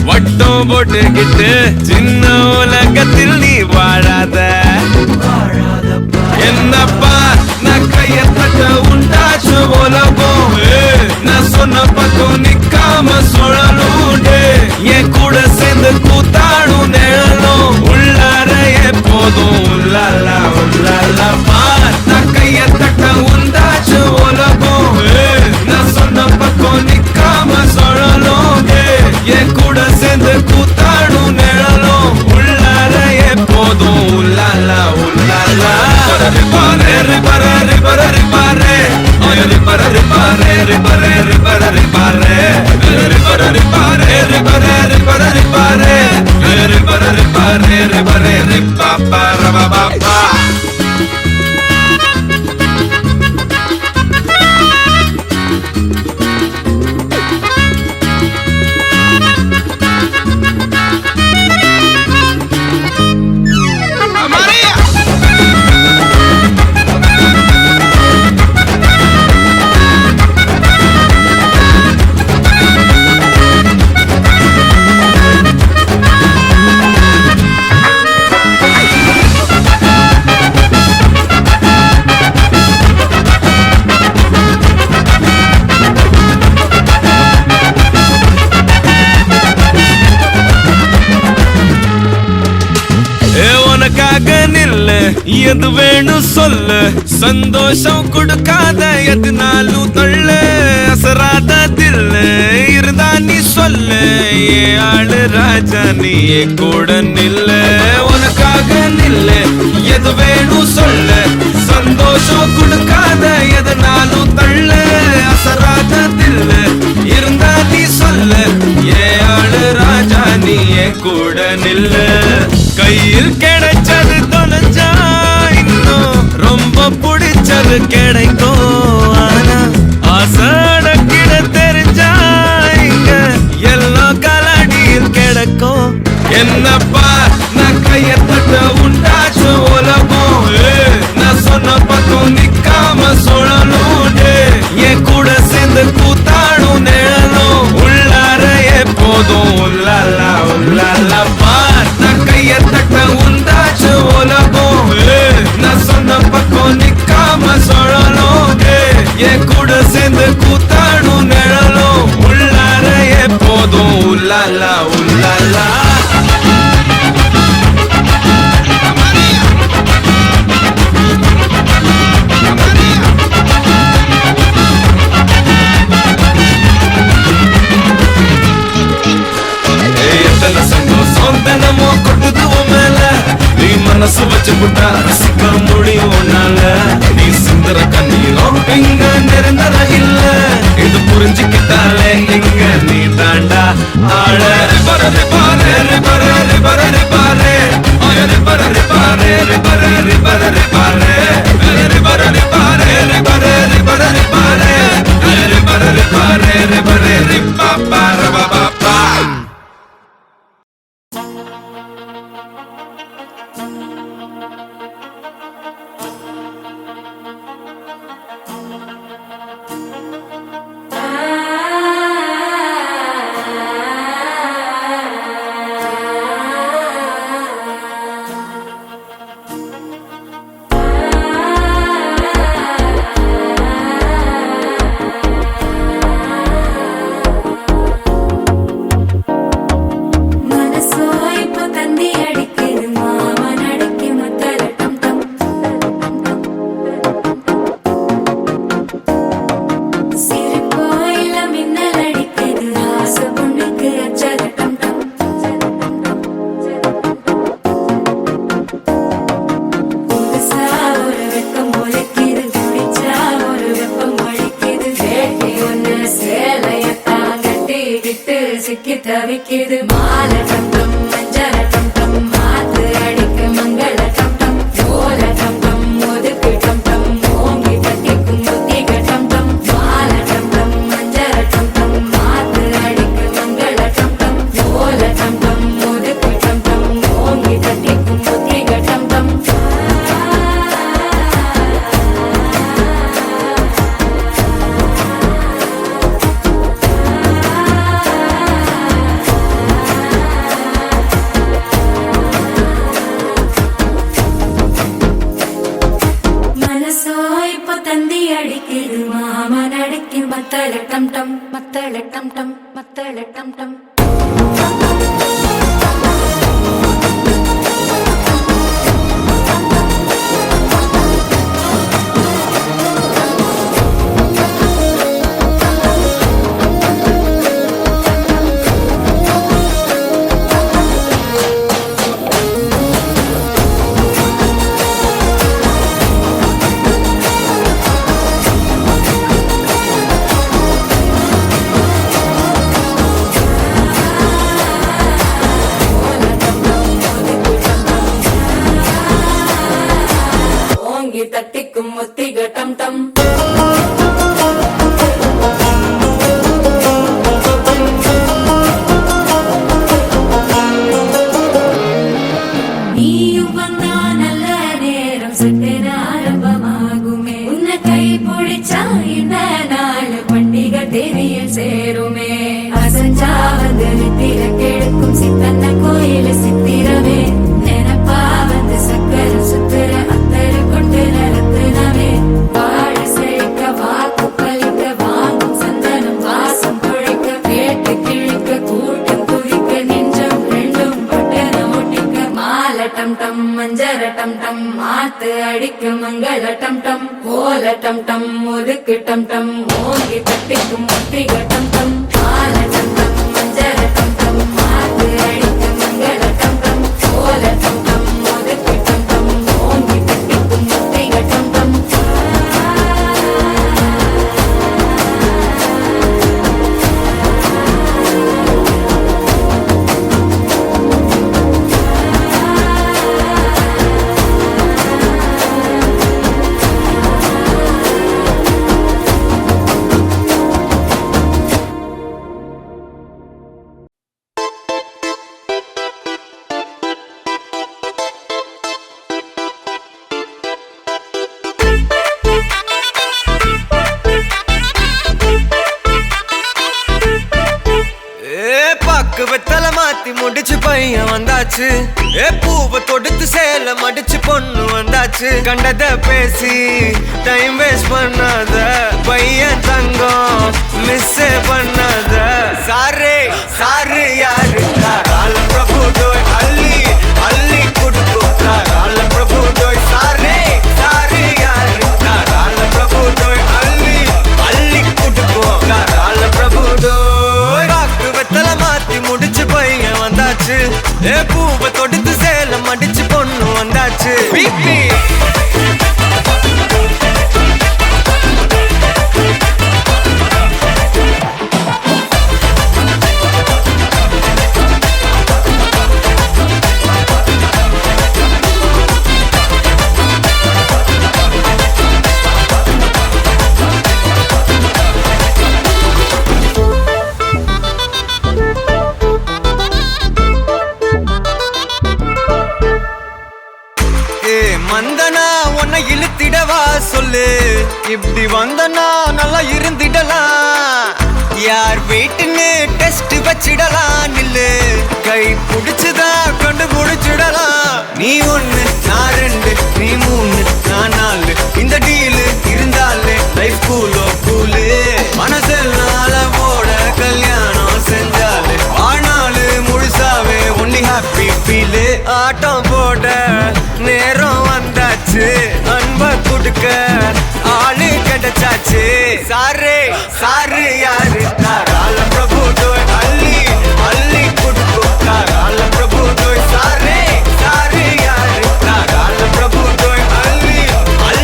வட்டம் போட்டுக்கிட்டு சின்ன உலகத்தில் நீ வாழாத என்னப்பா நான் கையத்தட்ட உண்டாச்சு உலகம் நான் சொன்ன பக்கம் நிக்காம சுழலும் என் கூட சேர்ந்து கூத்தாடும் நிழலும் உள்ளார எப்போதும் உள்ளாலா உள்ளாலப்பா நான் கையத்தட்ட உண்டாச்சு உலகம் நான் சொன்ன பக்கம் நிக்காம சுழலும் என் கூட சேர்ந்து கூத்தாடும் நிழலும் உள்ளார எப்போதும் உள்ளாலா உள்ளாலா ரிபாரே ரிபாரே ரிபாரே ரிபாரே ரிபாரே ரிபாரே ரிபாரே ரிபாரே ரிபாரே ரிபாரே ரிபாரே ரிபாரே ரிபாரே ரிபாரே ரிபாரே ரிபாரே ரிபாரே ரிபாபா ரபாபா எது வேணும் சொல்லு சந்தோஷம் கொடுக்காத எதுனாலும் தொல்லு அசராத தில்லு இருந்தா நீ சொல்லு ஏ ஆளு ராஜா நீ கூட நில்லு உனக்காக நில்லு எது வேணும் சொல்லு சந்தோஷம் கொடுக்காத எதுனாலும் தள்ளு அசராத தில்லு இருந்தா நீ சொல்லு ஏ ஆளு ராஜா நீ கூட நில்லு கையில் கிடைச்சது தொலைஞ்சா இன்னும் ரொம்ப பிடிச்சது கிடைக்கும் ஆனா ஆசடக்கிட தெரிஞ்சா இங்க எல்லாம் கலடியில் கிடைக்கும் என்னப்பா நான் கையத்தட்ட உண்டாச்சு உலகம் நான் சொன்ன பக்கம் நிக்காம சுழலும் என் கூட சேர்ந்து கூத்தாடும் நிழலும் உள்ளார எப்போதும் உள்ளாலா உள்ளாலப்பா நான் கையத்தட்ட உண்டாச்சு உலகம் நான் சொன்ன பக்கம் நிக்காம சுழலும் என் கூட சேர்ந்து கூத்தாடும் நிழலும் உள்ளார எப்போதும் உள்ளாலா உள்ளாலா அடிக்குது மாலை டம் டம் மஞ்சள டம் டம் மாத்து அடிக்க மங்கள டம் டம் ஓல டம் டம் ஒதுக்கு டம் டம் ஓங்கி தட்டிக்கும் புத்திக டம் டம் மாலை டம் டம் மஞ்சள டம் டம் மாத்து அடிக்க மங்கள டம் டம் ஓல டம் டம் ஒதுக்கு டம் டம் ஓங்கி தட்டிக்கும் புத்திக டம் டம் மனசோ இப்போ தந்தி அடிக்குது மாமன் அடிக்கும் மத்தள டம் டம் மத்தள டம் டம் மத்தள டம் டம் ஓங்கி தட்டிக்கும் முத்திக டம் டம் நீயும் வந்தா நல்ல நேரம் சட்டென ஆரம்பமாகுமே உன்னை கை பிடிச்சா இந்த நாள் பண்டிகை தேதியில் சேருமே அசஞ்சா வந்து நித்திர கெடுக்கும் சித்தன்ன கோயில சித்திரமே நினப்பா வந்து சக்கர சுத்திர அத்தர கொண்டு நடத்துனவே வாழ செழிக்க வாக்கு பலிக்க வாங்கும் சந்தனம் வாசம் குழைக்க கேட்டு கிழிக்க கூட்டம் குதிக்க நெஞ்சம் ரெண்டும் பட்டன ஒட்டிக்க மாலை டம் டம் மஞ்சர டம் டம் மாத்து அடிக்க மங்கள டம் டம் ஓல டம் டம் ஒதுக்கு டம் டம் ஓங்கி தட்டிக்கும் முத்திக டம் டம் மாலை டம் டம் மஞ்சர டம் டம் மாத்து அடிக்க மங்கள டம் டம் ஓல டம் டம் ஒதுக்கு டம் டம் ஓங்கி தட்டிக்கும் முத்திக டம் டம் பாக்கு வெத்தல மாத்தி முடிச்சு பையன் வந்தாச்சு பூவை தொடுத்து சேல மடிச்சு பொண்ணு வந்தாச்சு கண்டத பேசி டைம் வேஸ்ட் பண்ணாத பையன் தங்கம் மிஸ் பண்ணாத சாரே சாரு யாரு கால பிரபு டோய் அள்ளி அள்ளி குடுக்கும் கால பிரபு டோய் சாரே சாரு யாரு கால பிரபு டோய் அள்ளி அள்ளி குடுக்கும் கால பிரபு டோய் பாக்கு வெத்தல மாத்தி முடிச்சு பையன் வந்தாச்சு பூவை தொடுத்து சேல மடிச்சு பொண்ணு வந்தாச்சு பிபி மந்தனா உன்னை இழுத்திடவா சொல்லு இப்படி வந்தனா நல்லா இருந்திடலாம் யார் வீட்டுன்னு டெஸ்ட் வச்சிடலாம் நில்லு கை பிடிச்சுதா கொண்டு முடிச்சிடலாம் நீ ஒண்ணு நான் ரெண்டு நீ மூணு நான் நாலு இந்த டீலு இருந்தாலே லைஃப் கூலோ கூலு மனசெல்லாம் போட கல்யாணம் செஞ்சாலே ஆனாலு முழுசாவே ஒன்லி ஹாப்பி ஃபீலு ஆட்டம் போட நேரம் வந்தாச்சு அன்ப கொடுக்க ஆளு கிடைச்சாச்சு சாரே சாரு யாரு கால பிரபு டோய் அள்ளி அள்ளி கொடுக்கும் கால பிரபு டோய் சாரே சாரு யாரு கால பிரபு டோய் அள்ளி அள்ளி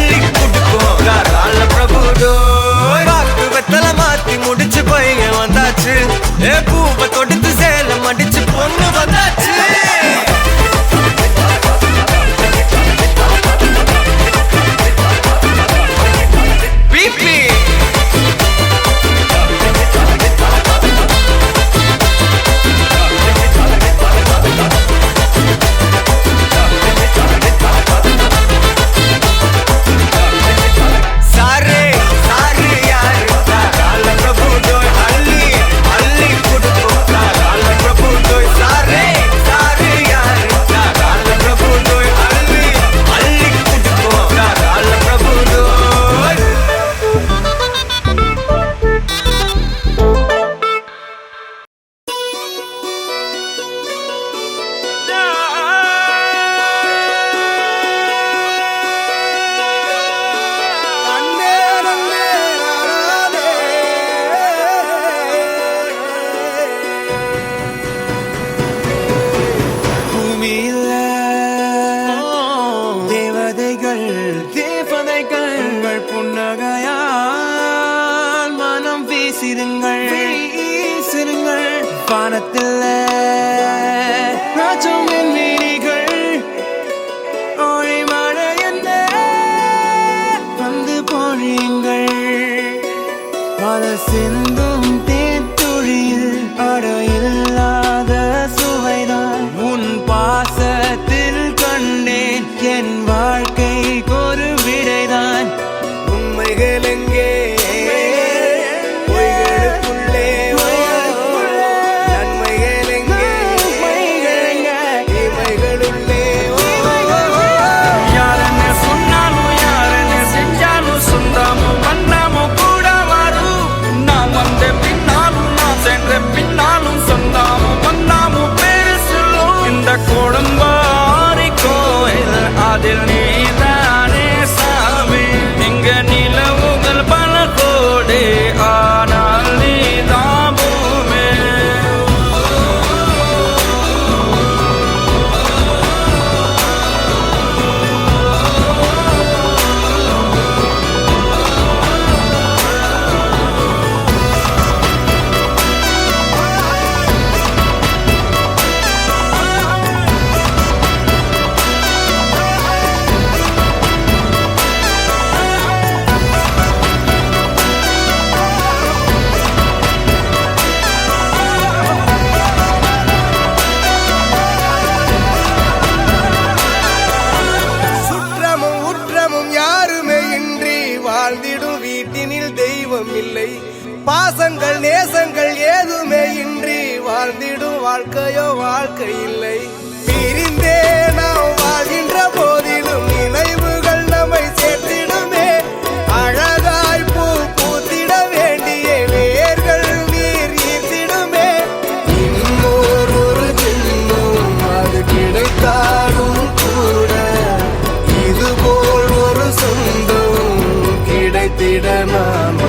காதல் சிந்தும் தேத்துழியில் அடையில்லாத சுவைதான் உன் பாசத்தில் கண்டேன் என் வாழ்க்கைக்கு ஒரு விடைதான் உண்மைகள் எங்கே பொய்களுக்குள்ளே நன்மைகள் எங்கே இமைகளுள்ளே யாரன்னு சொன்னாலும் யாரன்னு செஞ்சாலும் சொந்தாமும் பண்ணாமும் கூட வரும் நான் வந்த பின்னாலும் நான் சென்ற பின்னாலும் சொந்தாமும் பண்ணாமும் பேரு சொல்லும் இந்த கோடம்பாரி கோயில் அதில் நீதானே சாமி இங்க நிலவுகள் பல கோடி ஆனால் நீதான் பூமி சுற்றமும் உற்றமும் யாருமே இன்றி வாழ்ந்திடும் வீட்டினில் தெய்வம் இல்லை பாசங்கள் நேசங்கள் ஏதுமே இன்றி வாழ்ந்திடும் வாழ்க்கையோ வாழ்க்கை இல்லை பிரிந்தே நாம் வாழ்கின்ற போதிலும் நினைவுகள் நம்மை சேர்த்திடுமே அழகாய் பூ பூத்திட வேண்டிய வேர்கள் நீர் ஈர்த்திடுமே இன்னொரு ஒரு ஜென்மம் அது கிடைத்தாலும் கூட இதுபோல் ஒரு சொந்தம் கிடைத்திட நான்